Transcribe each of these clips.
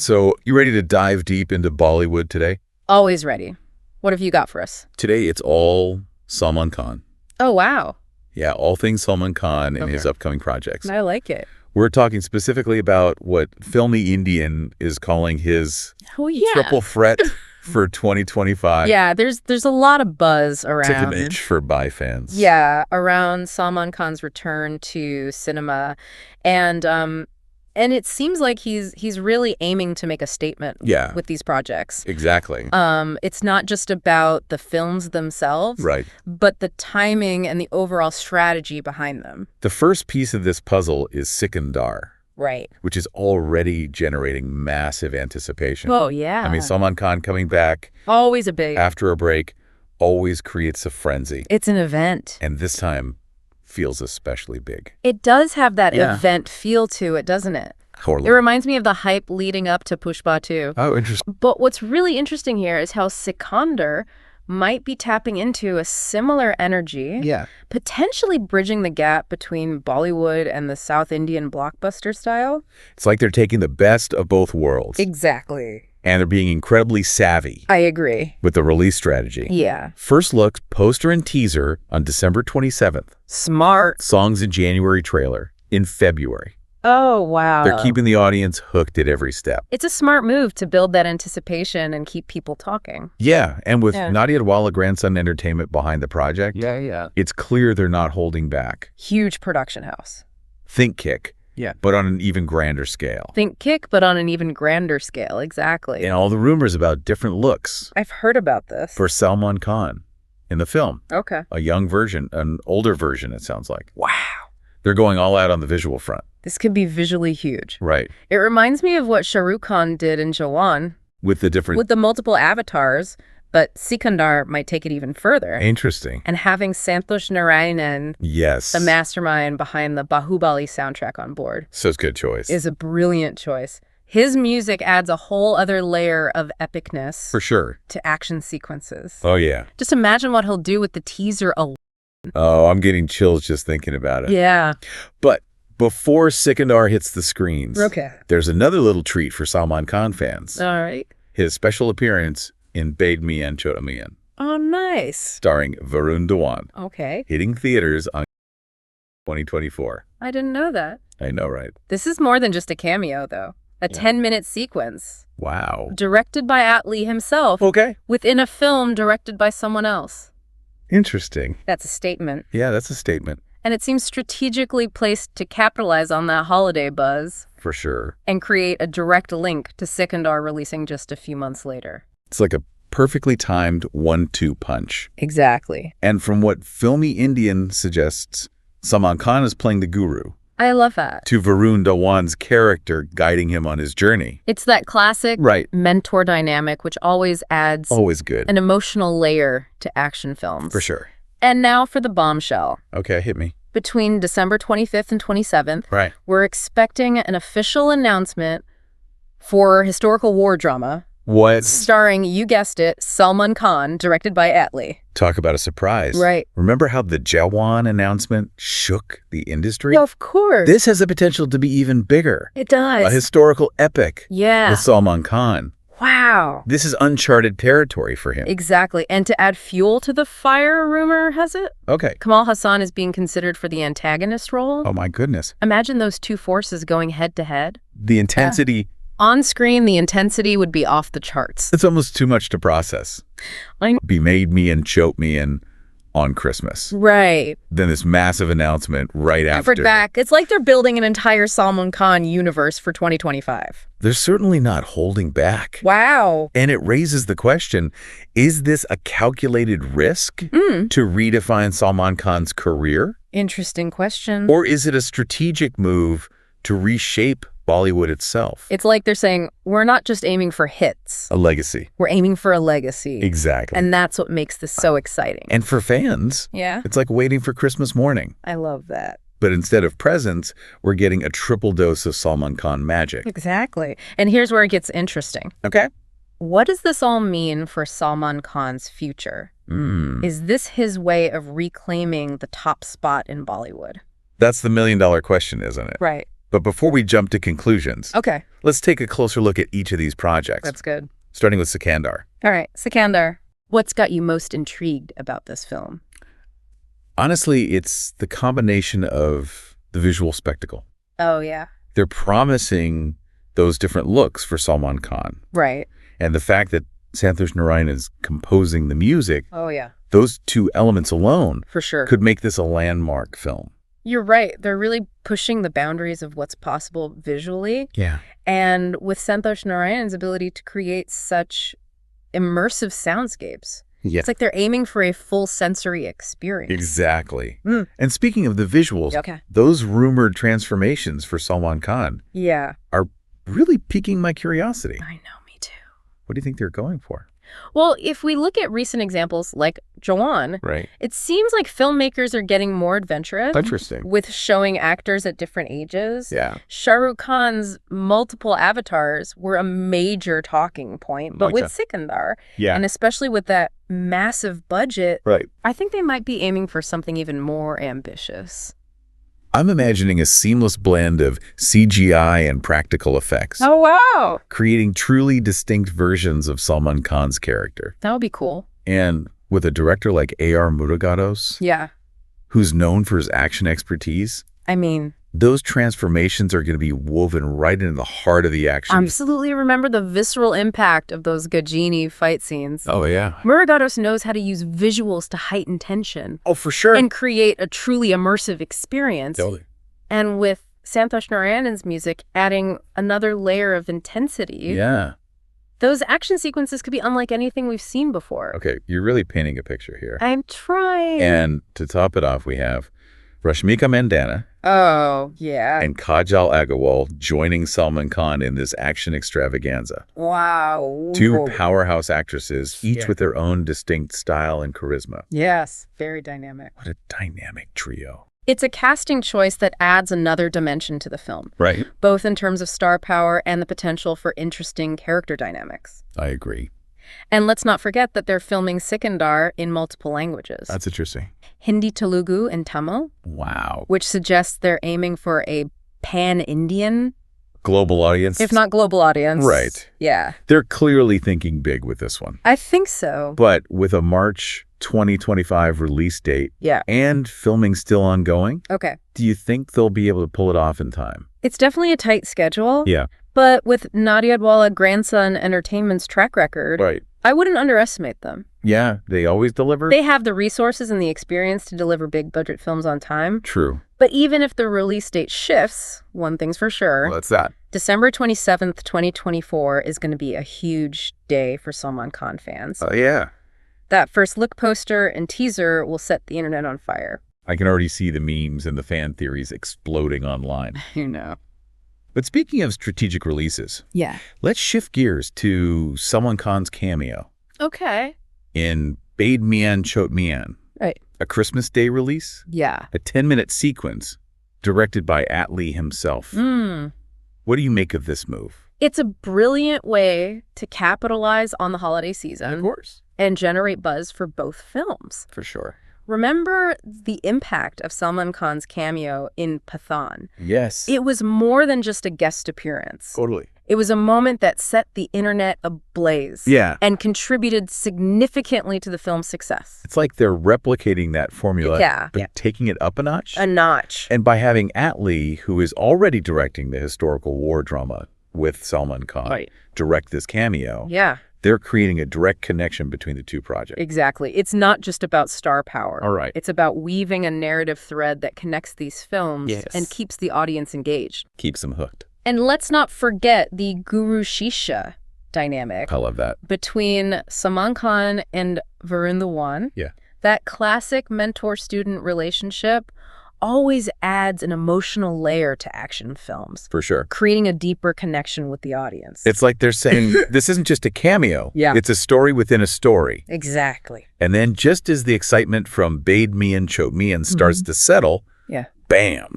So, you ready to dive deep into Bollywood today? Always ready. What have you got for us? Today, it's all Salman Khan. Oh, wow. Yeah, all things Salman Khan and his upcoming projects. I like it. We're talking specifically about what Filmy Indian is calling his triple threat for 2025. Yeah, there's a lot of buzz around. It's like an itch for Bai fans. Yeah, around Salman Khan's return to cinema. And it seems like he's really aiming to make a statement with these projects. Exactly. It's not just about the films themselves, Right. but the timing and the overall strategy behind them. The first piece of this puzzle is Sikandar. Right. Which is already generating massive anticipation. Oh, yeah. I mean, Salman Khan coming back Always a big. after a break always creates a frenzy. It's an event. And this time feels especially big. It does have that event feel to it, doesn't it? Totally. It reminds me of the hype leading up to Pushpa 2. Oh, interesting. But what's really interesting here is how Sikandar might be tapping into a similar energy, potentially bridging the gap between Bollywood and the South Indian blockbuster style. It's like they're taking the best of both worlds. Exactly. And they're being incredibly savvy I agree. with the release strategy. Yeah. First looks, poster and teaser on December 27th. Smart. Songs in January trailer in February. Oh, wow. They're keeping the audience hooked at every step. It's a smart move to build that anticipation and keep people talking. Yeah, and with Nadiadwala Grandson Entertainment behind the project, it's clear they're not holding back. Huge production house. Think Kick, but on an even grander scale. Think Kick, but on an even grander scale, exactly. And all the rumors about different looks I've heard about this. for Salman Khan in the film. Okay. A young version, an older version, it sounds like. Wow. They're going all out on the visual front. This could be visually huge. Right. It reminds me of what Shah Rukh Khan did in Jawan. With the multiple avatars, but Sikandar might take it even further. Interesting. And having Santosh Narayanan, the mastermind behind the Bahubali soundtrack on board. So it's a good choice. Is a brilliant choice. His music adds a whole other layer of epicness. For sure. To action sequences. Oh, yeah. Just imagine what he'll do with the teaser alone. Oh, I'm getting chills just thinking about it. Yeah. But before Sikandar hits the screens, there's another little treat for Salman Khan fans. All right. His special appearance in Bade Mian Chota Mian. Oh, nice. Starring Varun Dhawan. Okay. Hitting theaters on 2024. I didn't know that. I know, right? This is more than just a cameo, though. A 10-minute sequence. Wow. Directed by Atlee himself. Okay. Within a film directed by someone else. Interesting. That's a statement. Yeah, that's a statement. And it seems strategically placed to capitalize on that holiday buzz. For sure. And create a direct link to Sikandar releasing just a few months later. It's like a perfectly timed 1-2 punch. Exactly. And from what Filmy Indian suggests, Salman Khan is playing the guru. I love that. To Varun Dhawan's character guiding him on his journey. It's that classic mentor dynamic, which always adds an emotional layer to action films. For sure. And now for the bombshell. Okay, hit me. Between December 25th and 27th, we're expecting an official announcement for historical war drama. What? Starring, you guessed it, Salman Khan, directed by Atlee. Talk about a surprise. Right. Remember how the Jawan announcement shook the industry? Yeah, of course. This has the potential to be even bigger. It does. A historical epic. Yeah. With Salman Khan. Wow. This is uncharted territory for him. Exactly. And to add fuel to the fire, rumor has it, Okay. Kamal Hassan is being considered for the antagonist role. Oh, my goodness. Imagine those two forces going head to head. The intensity... On screen, the intensity would be off the charts. It's almost too much to process. Be made me and choke me and on Christmas. Right. Then this massive announcement right after. Effort back. It's like they're building an entire Salman Khan universe for 2025. They're certainly not holding back. Wow. And it raises the question, is this a calculated risk to redefine Salman Khan's career? Interesting question. Or is it a strategic move to reshape Bollywood itself? It's like they're saying, we're not just aiming for hits. A legacy. We're aiming for a legacy. Exactly. And that's what makes this so exciting. And for fans, it's like waiting for Christmas morning. I love that. But instead of presents, we're getting a triple dose of Salman Khan magic. Exactly. And here's where it gets interesting. Okay. What does this all mean for Salman Khan's future? Is this his way of reclaiming the top spot in Bollywood? That's the million-dollar question, isn't it? Right. But before we jump to conclusions, okay, let's take a closer look at each of these projects. That's good. Starting with Sikandar. All right, Sikandar, what's got you most intrigued about this film? Honestly, it's the combination of the visual spectacle. Oh, yeah. They're promising those different looks for Salman Khan. Right. And the fact that Santosh Narayan is composing the music, oh, yeah, those two elements alone for sure could make this a landmark film. You're right. They're really pushing the boundaries of what's possible visually. Yeah. And with Santosh Narayan's ability to create such immersive soundscapes. Yeah. It's like they're aiming for a full sensory experience. Exactly. And speaking of the visuals, okay, those rumored transformations for Salman Khan are really piquing my curiosity. I know, me too. What do you think they're going for? Well, if we look at recent examples like Jawan, right, it seems like filmmakers are getting more adventurous. Interesting. With showing actors at different ages. Yeah. Shah Rukh Khan's multiple avatars were a major talking point, but with Sikandar, and especially with that massive budget, right, I think they might be aiming for something even more ambitious. I'm imagining a seamless blend of CGI and practical effects. Oh, wow. Creating truly distinct versions of Salman Khan's character. That would be cool. And with a director like A.R. Murugadoss, who's known for his action expertise, I mean, those transformations are going to be woven right into the heart of the action. Absolutely remember the visceral impact of those Gajini fight scenes. Oh, yeah. Murugadoss knows how to use visuals to heighten tension. Oh, for sure. And create a truly immersive experience. Totally. And with Santosh Narayan's music adding another layer of intensity. Yeah. Those action sequences could be unlike anything we've seen before. Okay, you're really painting a picture here. I'm trying. And to top it off, we have Rashmika Mandanna. Oh, yeah. And Kajal Agarwal joining Salman Khan in this action extravaganza. Wow. Two powerhouse actresses, each with their own distinct style and charisma. Yes, very dynamic. What a dynamic trio. It's a casting choice that adds another dimension to the film. Right. Both in terms of star power and the potential for interesting character dynamics. I agree. And let's not forget that they're filming Sikandar in multiple languages. That's interesting. Hindi, Telugu, and Tamil. Wow. Which suggests they're aiming for a pan-Indian global audience. If not global audience. Right. Yeah. They're clearly thinking big with this one. I think so. But with a March 2025 release date and filming still ongoing, do you think they'll be able to pull it off in time? It's definitely a tight schedule. Yeah. But with Nadiadwala Grandson Entertainment's track record, I wouldn't underestimate them. Yeah, they always deliver. They have the resources and the experience to deliver big budget films on time. True. But even if the release date shifts, one thing's for sure. What's that? December 27th, 2024 is going to be a huge day for Salman Khan fans. Oh, yeah. That first look poster and teaser will set the internet on fire. I can already see the memes and the fan theories exploding online. You know. But speaking of strategic releases, let's shift gears to Salman Khan's cameo. Okay. In Bade Mian Chot Mian. Right. A Christmas Day release. Yeah. A 10-minute sequence directed by Atlee himself. What do you make of this move? It's a brilliant way to capitalize on the holiday season. Of course. And generate buzz for both films. For sure. Remember the impact of Salman Khan's cameo in Pathan? Yes. It was more than just a guest appearance. Totally. It was a moment that set the internet ablaze. Yeah. And contributed significantly to the film's success. It's like they're replicating that formula, but taking it up a notch. A notch. And by having Atlee, who is already directing the historical war drama with Salman Khan, direct this cameo. Yeah. They're creating a direct connection between the two projects. Exactly. It's not just about star power. All right. It's about weaving a narrative thread that connects these films and keeps the audience engaged. Keeps them hooked. And let's not forget the guru-shishya dynamic. I love that. Between Salman Khan and Varun Dhawan. Yeah. That classic mentor-student relationship always adds an emotional layer to action films. For sure. Creating a deeper connection with the audience. It's like they're saying, this isn't just a cameo. Yeah. It's a story within a story. Exactly. And then just as the excitement from Bade Mian Chot Mian starts to settle, bam,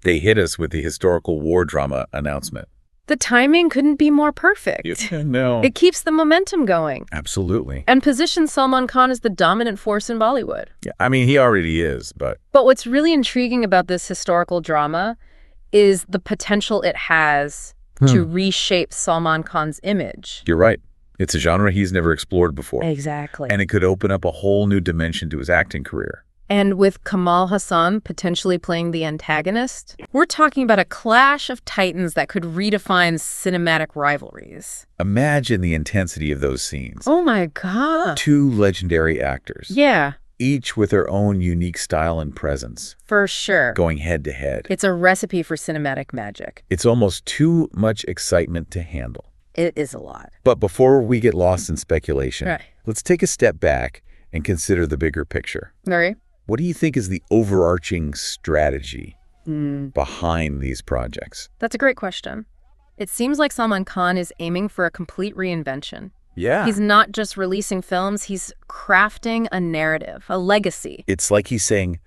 they hit us with the historical war drama announcement. The timing couldn't be more perfect. No. It keeps the momentum going. Absolutely. And positions Salman Khan as the dominant force in Bollywood. Yeah, I mean, he already is, but... But what's really intriguing about this historical drama is the potential it has to reshape Salman Khan's image. You're right. It's a genre he's never explored before. Exactly. And it could open up a whole new dimension to his acting career. And with Kamal Hassan potentially playing the antagonist, we're talking about a clash of titans that could redefine cinematic rivalries. Imagine the intensity of those scenes. Oh my God. 2 legendary actors. Yeah. Each with their own unique style and presence. For sure. Going head to head. It's a recipe for cinematic magic. It's almost too much excitement to handle. It is a lot. But before we get lost in speculation, Right. let's take a step back and consider the bigger picture. All right. What do you think is the overarching strategy behind these projects? That's a great question. It seems like Salman Khan is aiming for a complete reinvention. Yeah. He's not just releasing films, he's crafting a narrative, a legacy. It's like he's saying,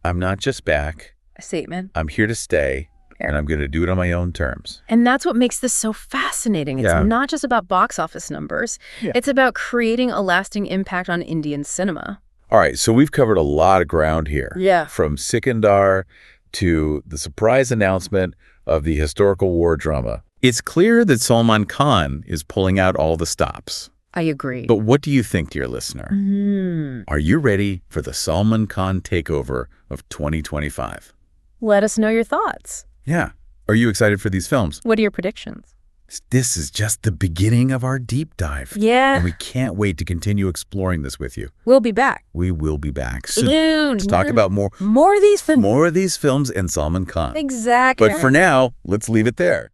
I'm not just back. A statement. I'm here to stay, and I'm going to do it on my own terms. And that's what makes this so fascinating. It's not just about box office numbers. Yeah. It's about creating a lasting impact on Indian cinema. All right, so we've covered a lot of ground here. Yeah. From Sikandar to the surprise announcement of the historical war drama. It's clear that Salman Khan is pulling out all the stops. I agree. But what do you think, dear listener? Are you ready for the Salman Khan takeover of 2025? Let us know your thoughts. Yeah. Are you excited for these films? What are your predictions? This is just the beginning of our deep dive. Yeah. And we can't wait to continue exploring this with you. We'll be back. We will be back soon to talk about more of these films. More of these films and Salman Khan. Exactly. But for now, let's leave it there.